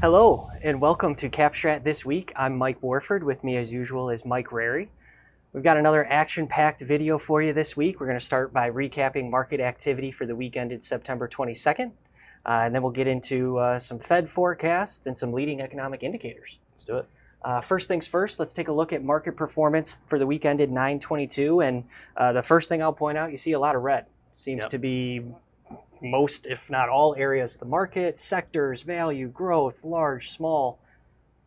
Hello, and welcome to STRAT This Week. I'm Mike Warford. With me, as usual, is Mike Rarey. We've got another action-packed video for you this week. We're going to start by recapping market activity for the week ended September 22nd, and then we'll get into some Fed forecasts and some leading economic indicators. Let's do it. First things first, let's take a look at market performance for the week ended 9/22, and the first thing I'll point out, you see a lot of red. Seems to be most, if not all, areas of the market, sectors, value, growth, large, small.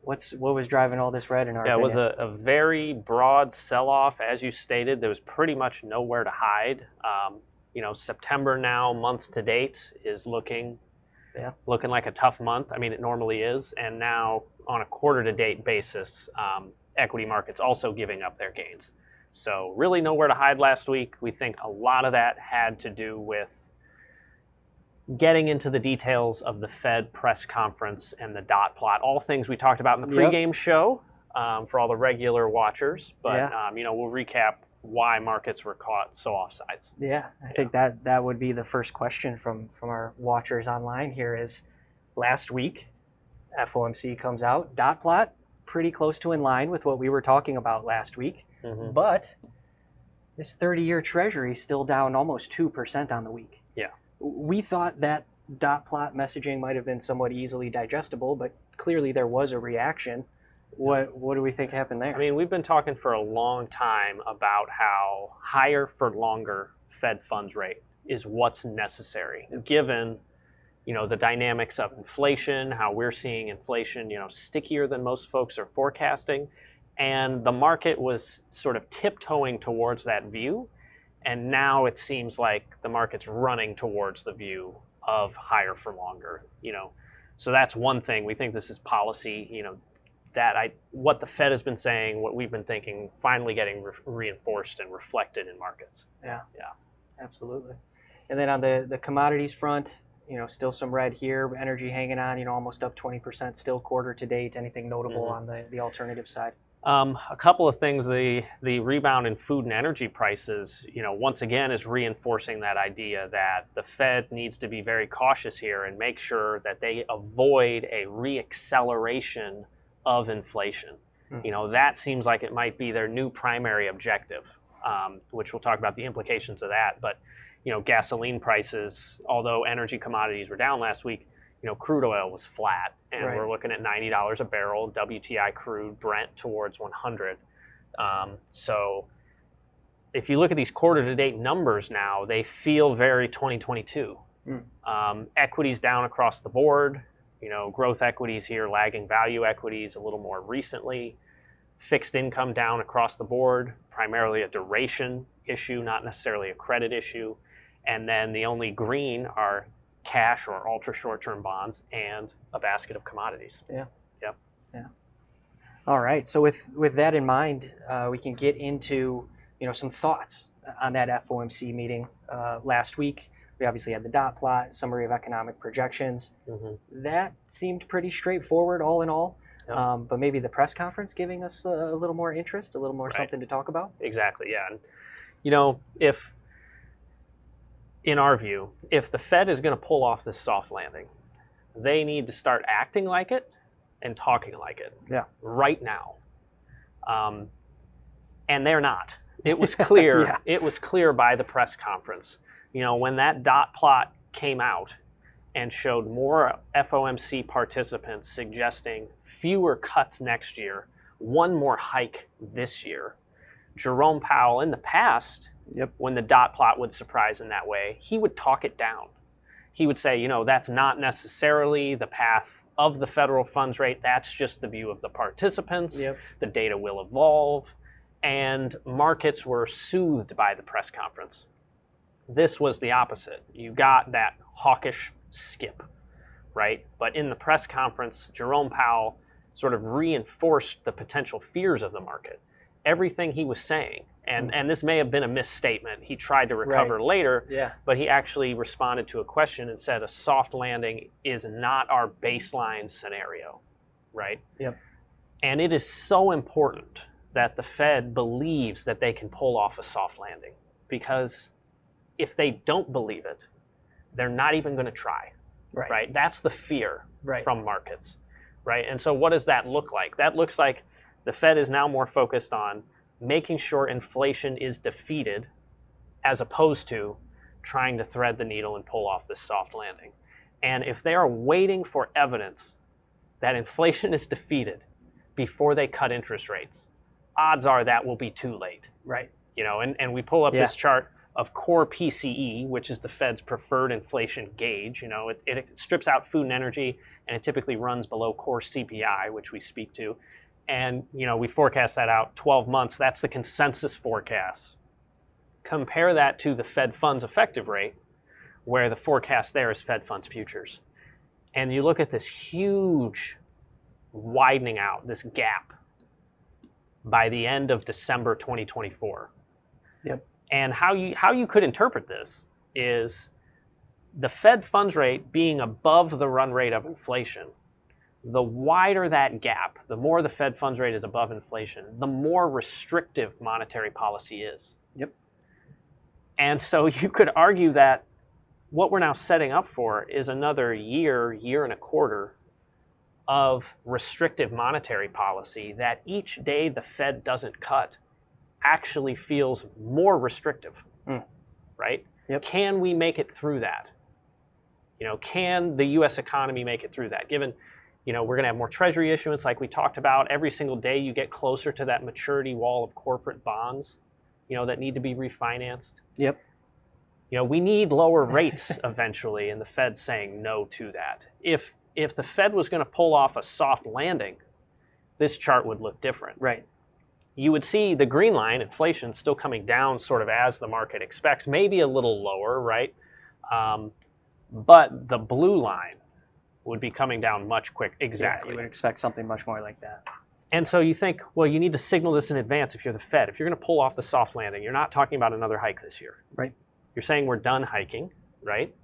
What was driving all this red in our opinion? It was a very broad sell-off, as you stated. There was pretty much nowhere to hide. September now, month to date, is looking like a tough month. I mean, it normally is. And now, on a quarter-to-date basis, equity markets also giving up their gains. So really nowhere to hide last week. We think a lot of that had to do with getting into the details of the Fed press conference and the dot plot, all things we talked about in the pregame show for all the regular watchers. But, we'll recap why markets were caught so offsides. Yeah, I think that would be the first question from our watchers online here is, last week, FOMC comes out, dot plot, pretty close to in line with what we were talking about last week. Mm-hmm. But this 30-year Treasury still down almost 2% on the week. Yeah. We thought that dot plot messaging might have been somewhat easily digestible, but clearly there was a reaction. What do we think happened there? I mean, we've been talking for a long time about how higher for longer Fed funds rate is what's necessary, given the dynamics of inflation, how we're seeing inflation stickier than most folks are forecasting. And the market was sort of tiptoeing towards that view. And now it seems like the market's running towards the view of higher for longer, So that's one thing. We think this is policy, what the Fed has been saying, what we've been thinking, finally getting reinforced and reflected in markets. Yeah, absolutely. And then on the commodities front, still some red here. Energy hanging on, almost up 20% still quarter to date. Anything notable on the alternative side? A couple of things. The rebound in food and energy prices, once again is reinforcing that idea that the Fed needs to be very cautious here and make sure that they avoid a reacceleration of inflation. Mm-hmm. That seems like it might be their new primary objective, which we'll talk about the implications of that. But, gasoline prices, although energy commodities were down last week, crude oil was flat, and we're looking at $90 a barrel, WTI crude, Brent towards 100. So if you look at these quarter-to-date numbers now, they feel very 2022. Equities down across the board, growth equities here lagging value equities a little more recently. Fixed income down across the board, primarily a duration issue, not necessarily a credit issue. And then the only green are cash or ultra short-term bonds and a basket of commodities. Yeah. All right. So with that in mind, we can get into some thoughts on that FOMC meeting last week. We obviously had the dot plot, summary of economic projections. Mm-hmm. That seemed pretty straightforward, all in all. Yep. But maybe the press conference giving us a little more interest, a little more something to talk about. Exactly. Yeah. And if in our view, if the Fed is going to pull off this soft landing, they need to start acting like it and talking like it right now. And they're not. It was clear. It was clear by the press conference. When that dot plot came out and showed more FOMC participants suggesting fewer cuts next year, one more hike this year. Jerome Powell in the past, when the dot plot would surprise in that way, he would talk it down. He would say, that's not necessarily the path of the federal funds rate. That's just the view of the participants. Yep. The data will evolve. And markets were soothed by the press conference. This was the opposite. You got that hawkish skip, right? But in the press conference, Jerome Powell sort of reinforced the potential fears of the market. Everything he was saying, and this may have been a misstatement. He tried to recover later, but he actually responded to a question and said a soft landing is not our baseline scenario, right? Yep. And it is so important that the Fed believes that they can pull off a soft landing, because if they don't believe it, they're not even going to try, right? That's the fear from markets. right? And so what does that look like? That looks like the Fed is now more focused on making sure inflation is defeated as opposed to trying to thread the needle and pull off this soft landing. And if they are waiting for evidence that inflation is defeated before they cut interest rates, odds are that will be too late. Right. You know, and we pull up this chart of core PCE, which is the Fed's preferred inflation gauge. You know, it strips out food and energy, and it typically runs below core CPI, which we speak to. And, you know, we forecast that out 12 months. That's the consensus forecast. Compare that to the Fed funds effective rate, where the forecast there is Fed funds futures. And you look at this huge widening out, this gap by the end of December 2024. Yep. And how you could interpret this is the Fed funds rate being above the run rate of inflation. The wider that gap, the more the Fed funds rate is above inflation, the more restrictive monetary policy is. Yep. And so you could argue that what we're now setting up for is another year and a quarter of restrictive monetary policy that each day the Fed doesn't cut actually feels more restrictive, right? Yep. Can we make it through that? You know, can the U.S. economy make it through that? Given, you know, we're going to have more Treasury issuance like we talked about. Every single day you get closer to that maturity wall of corporate bonds, you know, that need to be refinanced. Yep. You know, we need lower rates eventually, and the Fed's saying no to that. If the Fed was going to pull off a soft landing, this chart would look different. Right. You would see the green line, inflation, still coming down sort of as the market expects, maybe a little lower, right? But the blue line would be coming down much quicker. Exactly. Yeah, you would expect something much more like that. And so you think, well, you need to signal this in advance if you're the Fed. If you're going to pull off the soft landing, you're not talking about another hike this year. Right. You're saying we're done hiking, right?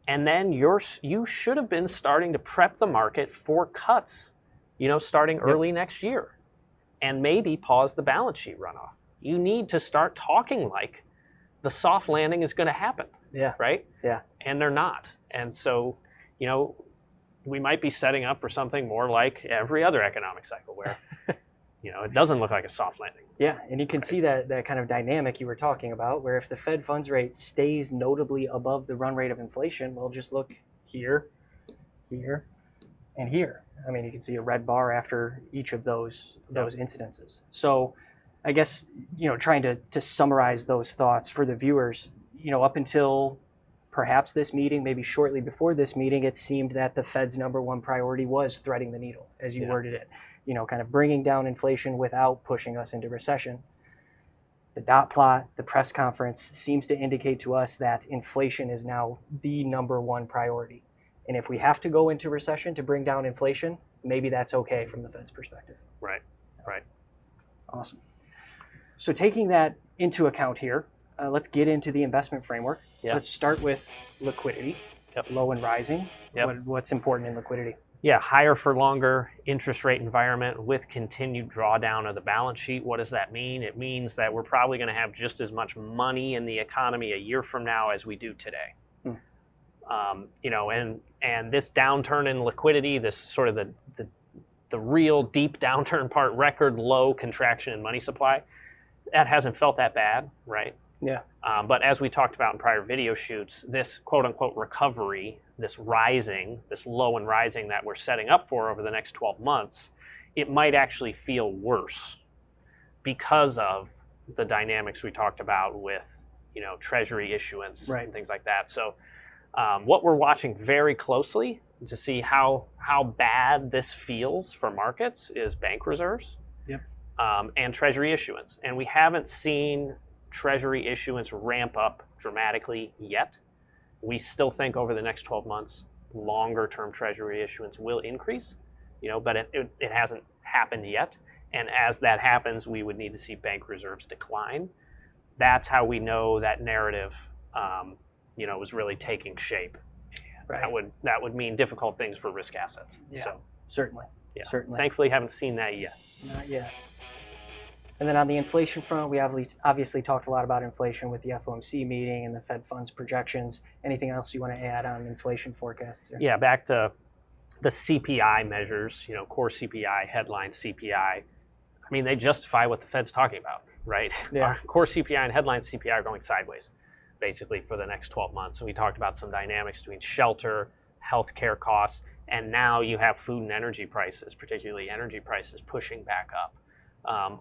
And then you should have been starting to prep the market for cuts, you know, starting early next year, and maybe pause the balance sheet runoff. You need to start talking like the soft landing is going to happen. Yeah. Right? Yeah. And they're not. And so, you know, we might be setting up for something more like every other economic cycle where, you know, it doesn't look like a soft landing. Yeah, and you can see that kind of dynamic you were talking about, where if the Fed funds rate stays notably above the run rate of inflation, we'll just look here, here, and here. I mean, you can see a red bar after each of those incidences. So I guess, you know, trying to summarize those thoughts for the viewers, you know, up until perhaps this meeting, maybe shortly before this meeting, it seemed that the Fed's number one priority was threading the needle, as you worded it. You know, kind of bringing down inflation without pushing us into recession. The dot plot, the press conference seems to indicate to us that inflation is now the number one priority. And if we have to go into recession to bring down inflation, maybe that's okay from the Fed's perspective. Right, right. Awesome. So taking that into account here, let's get into the investment framework. Yeah. Let's start with liquidity, low and rising. What's important in liquidity? Yeah, higher for longer interest rate environment with continued drawdown of the balance sheet. What does that mean? It means that we're probably going to have just as much money in the economy a year from now as we do today. You know, and this downturn in liquidity, this sort of the real deep downturn part, record low contraction in money supply, that hasn't felt that bad, right? Yeah. But as we talked about in prior video shoots, this quote unquote recovery, this rising, this low and rising that we're setting up for over the next 12 months, it might actually feel worse because of the dynamics we talked about with, you know, Treasury issuance and things like that. So what we're watching very closely to see how bad this feels for markets is bank reserves and Treasury issuance. And we haven't seen Treasury issuance ramp up dramatically yet. We still think over the next 12 months, longer term Treasury issuance will increase, you know, but it hasn't happened yet. And as that happens, we would need to see bank reserves decline. That's how we know that narrative, you know, was really taking shape. Right. That would mean difficult things for risk assets. Yeah, so, certainly. Yeah. Certainly. Thankfully, haven't seen that yet. Not yet. And then on the inflation front, we obviously talked a lot about inflation with the FOMC meeting and the Fed funds projections. Anything else you want to add on inflation forecasts here? Yeah, back to the CPI measures, core CPI, headline CPI, I mean, they justify what the Fed's talking about, right? Yeah. Our core CPI and headline CPI are going sideways, basically, for the next 12 months. And we talked about some dynamics between shelter, healthcare costs, and now you have food and energy prices, particularly energy prices, pushing back up.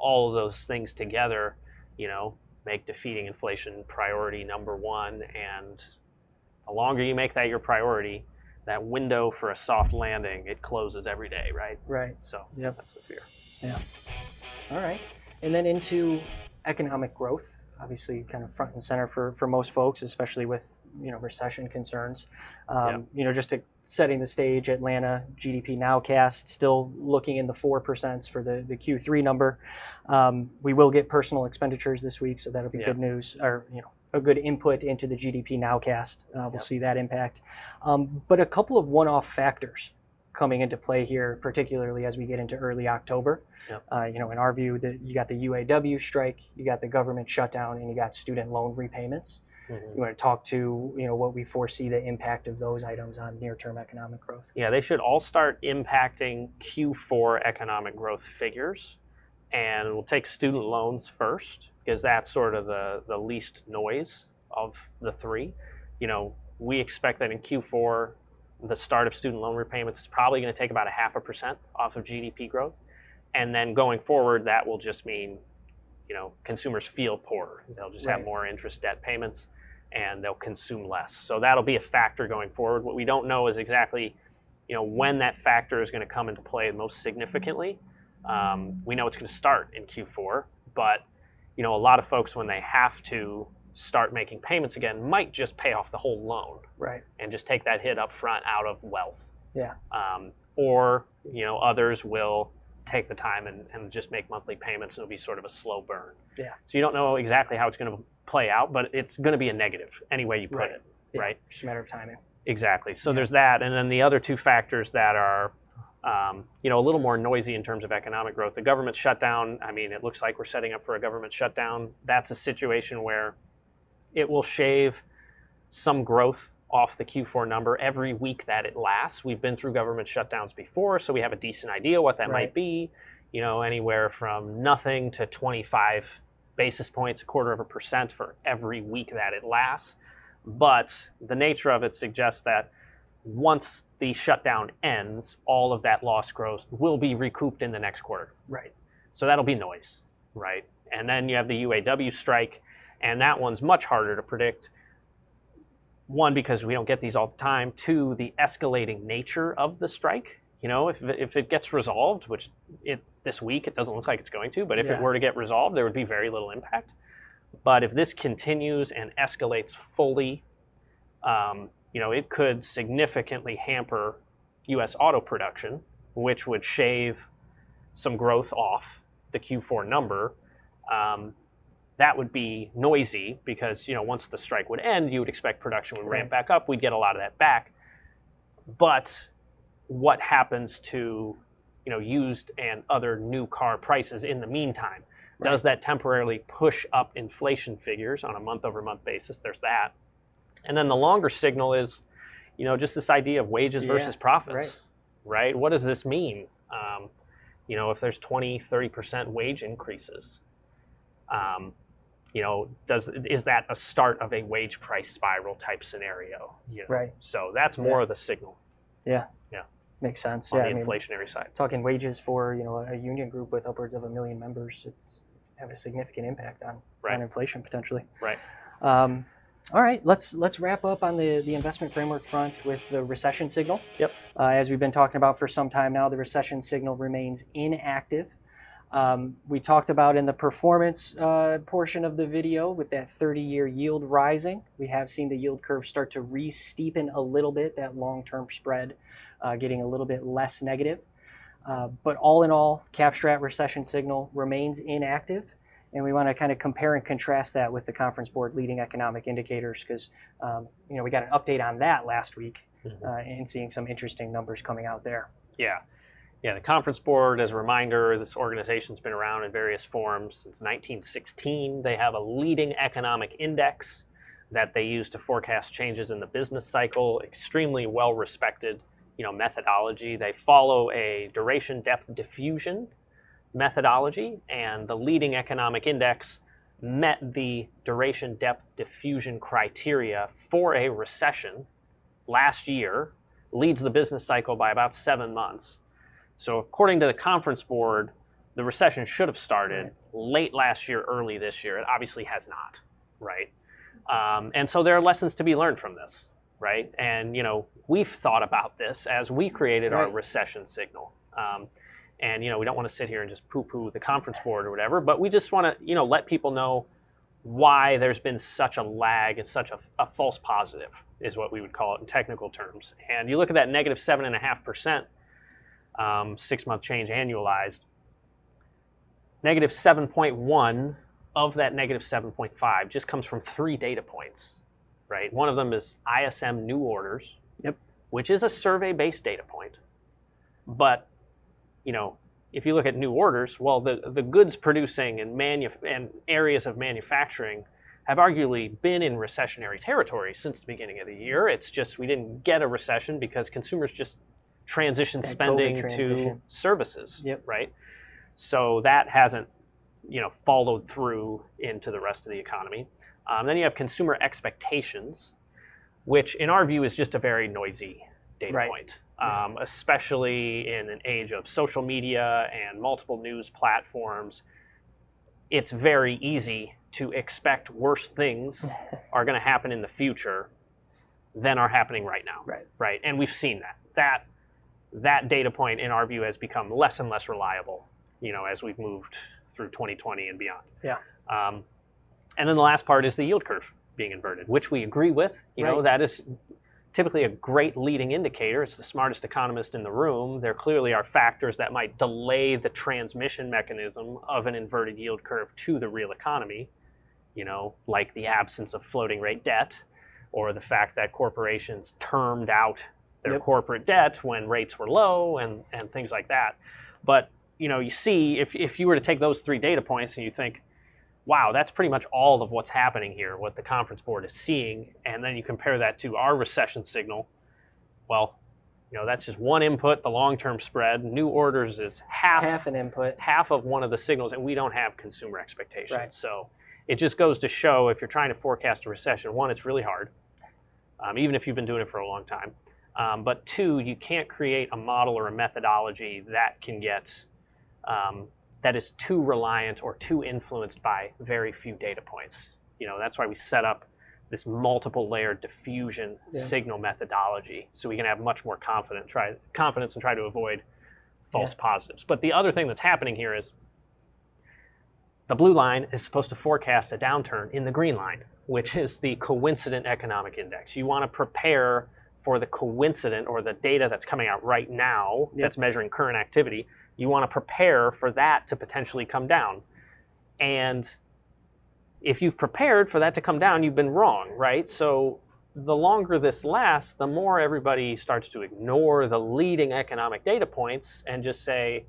All of those things together, make defeating inflation priority number one. And the longer you make that your priority, that window for a soft landing, it closes every day, right? Right. So Yep. that's the fear. Yeah. All right. And then into economic growth, obviously kind of front and center for most folks, especially with, recession concerns. Just setting the stage, Atlanta GDP nowcast still looking in the 4% for the Q3 number. We will get personal expenditures this week, so that'll be good news, or, a good input into the GDP nowcast. We'll see that impact. But a couple of one-off factors coming into play here, particularly as we get into early October. Yep. In our view, you got the UAW strike, you got the government shutdown, and you got student loan repayments. Mm-hmm. You want to talk to, what we foresee the impact of those items on near-term economic growth? Yeah, they should all start impacting Q4 economic growth figures. And we'll take student loans first, because that's sort of the least noise of the three. We expect that in Q4, the start of student loan repayments is probably going to take about 0.5% off of GDP growth. And then going forward, that will just mean, consumers feel poorer. They'll just have more interest debt payments, and they'll consume less. So that'll be a factor going forward. What we don't know is exactly, when that factor is going to come into play most significantly. We know it's going to start in Q4, but, a lot of folks, when they have to start making payments again, might just pay off the whole loan. Right. And just take that hit up front out of wealth. Yeah. Or, others will take the time and just make monthly payments, and it'll be sort of a slow burn. Yeah. So you don't know exactly how it's going to play out, but it's going to be a negative any way you put it, right? Just a matter of timing. Exactly. So there's that. And then the other two factors that are, a little more noisy in terms of economic growth. The government shutdown, I mean, it looks like we're setting up for a government shutdown. That's a situation where it will shave some growth off the Q4 number every week that it lasts. We've been through government shutdowns before, so we have a decent idea what that might be. Anywhere from nothing to 25 basis points, 0.25% for every week that it lasts. But the nature of it suggests that once the shutdown ends, all of that lost growth will be recouped in the next quarter. Right. So that'll be noise, right? And then you have the UAW strike, and that one's much harder to predict. One, because we don't get these all the time. Two, the escalating nature of the strike. If it gets resolved, which this week it doesn't look like it's going to, but if it were to get resolved, there would be very little impact. But if this continues and escalates fully, it could significantly hamper U.S. auto production, which would shave some growth off the Q4 number. That would be noisy because, once the strike would end, you would expect production would ramp back up. We'd get a lot of that back. But what happens to, used and other new car prices in the meantime? Does that temporarily push up inflation figures on a month-over-month basis? There's that. And then the longer signal is, just this idea of wages versus profits, right? What does this mean? If there's 20, 30% wage increases, is that a start of a wage price spiral type scenario? Right. So that's more of the signal. Yeah. Yeah. Makes sense. On the inflationary side. Talking wages for, a union group with upwards of 1 million members, it's having a significant impact on inflation potentially. Right. All right, let's wrap up on the investment framework front with the recession signal. Yep. As we've been talking about for some time now, the recession signal remains inactive. We talked about in the performance portion of the video with that 30-year yield rising. We have seen the yield curve start to re-steepen a little bit, that long-term spread getting a little bit less negative. But all in all, STRAT recession signal remains inactive. And we want to kind of compare and contrast that with the Conference Board leading economic indicators because, we got an update on that last week and seeing some interesting numbers coming out there. Yeah. Yeah, the Conference Board, as a reminder, this organization's been around in various forms since 1916. They have a leading economic index that they use to forecast changes in the business cycle, extremely well-respected methodology. They follow a duration depth diffusion methodology, and the leading economic index met the duration depth diffusion criteria for a recession last year, leads the business cycle by about 7 months. So according to the conference board, the recession should have started late last year, early this year. It obviously has not, right? And so there are lessons to be learned from this, right? And we've thought about this as we created our recession signal. And we don't want to sit here and just poo-poo the conference board or whatever, but we just want to let people know why there's been such a lag and such a false positive is what we would call it in technical terms. And you look at that negative 7.5%, 6-month change annualized, negative 7.1 of that negative 7.5 just comes from 3 data points, right? One of them is ISM new orders, which is a survey-based data point. But, if you look at new orders, well, the goods producing and areas of manufacturing have arguably been in recessionary territory since the beginning of the year. It's just we didn't get a recession because consumers just transitioned spending to services, right? So that hasn't, followed through into the rest of the economy. Then you have consumer expectations, which in our view is just a very noisy data point, especially in an age of social media and multiple news platforms. It's very easy to expect worse things are going to happen in the future than are happening right now, right? And we've seen that data point in our view has become less and less reliable, as we've moved through 2020 and beyond. And then the last part is the yield curve being inverted, which we agree with. That is typically a great leading indicator. It's the smartest economist in the room. There clearly are factors that might delay the transmission mechanism of an inverted yield curve to the real economy, like the absence of floating rate debt, or the fact that corporations termed out their corporate debt when rates were low and things like that. But, you see, if you were to take those 3 data points and you think, wow, that's pretty much all of what's happening here, what the conference board is seeing, and then you compare that to our recession signal, well, that's just one input, the long-term spread. New orders is half an input, half of one of the signals, and we don't have consumer expectations. So it just goes to show if you're trying to forecast a recession, 1, it's really hard, even if you've been doing it for a long time. But 2, you can't create a model or a methodology that can get that is too reliant or too influenced by very few data points. That's why we set up this multiple layer diffusion signal methodology, so we can have much more confidence and try to avoid false positives. But the other thing that's happening here is the blue line is supposed to forecast a downturn in the green line, which is the coincident economic index. You want to prepare for the coincident, or the data that's coming out right now that's measuring current activity. You want to prepare for that to potentially come down. And if you've prepared for that to come down, you've been wrong, right? So the longer this lasts, the more everybody starts to ignore the leading economic data points and just say,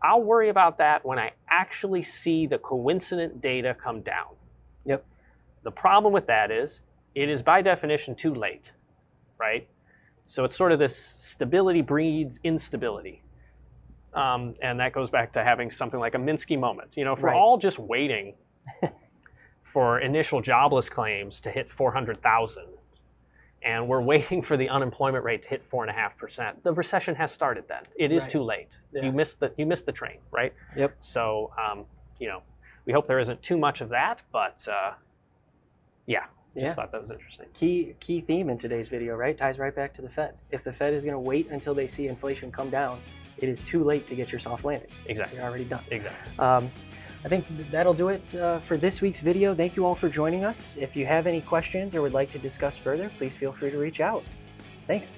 I'll worry about that when I actually see the coincident data come down. The problem with that is it is by definition too late, right? So it's sort of this stability breeds instability. And that goes back to having something like a Minsky moment. If we're all just waiting for initial jobless claims to hit 400,000, and we're waiting for the unemployment rate to hit 4.5%, the recession has started then. It is too late. You missed the train, right? So, we hope there isn't too much of that, but just thought that was interesting. Key theme in today's video, right? Ties right back to the Fed. If the Fed is going to wait until they see inflation come down, it is too late to get your soft landing. Exactly. You're already done. Exactly. I think that'll do it for this week's video. Thank you all for joining us. If you have any questions or would like to discuss further, please feel free to reach out. Thanks.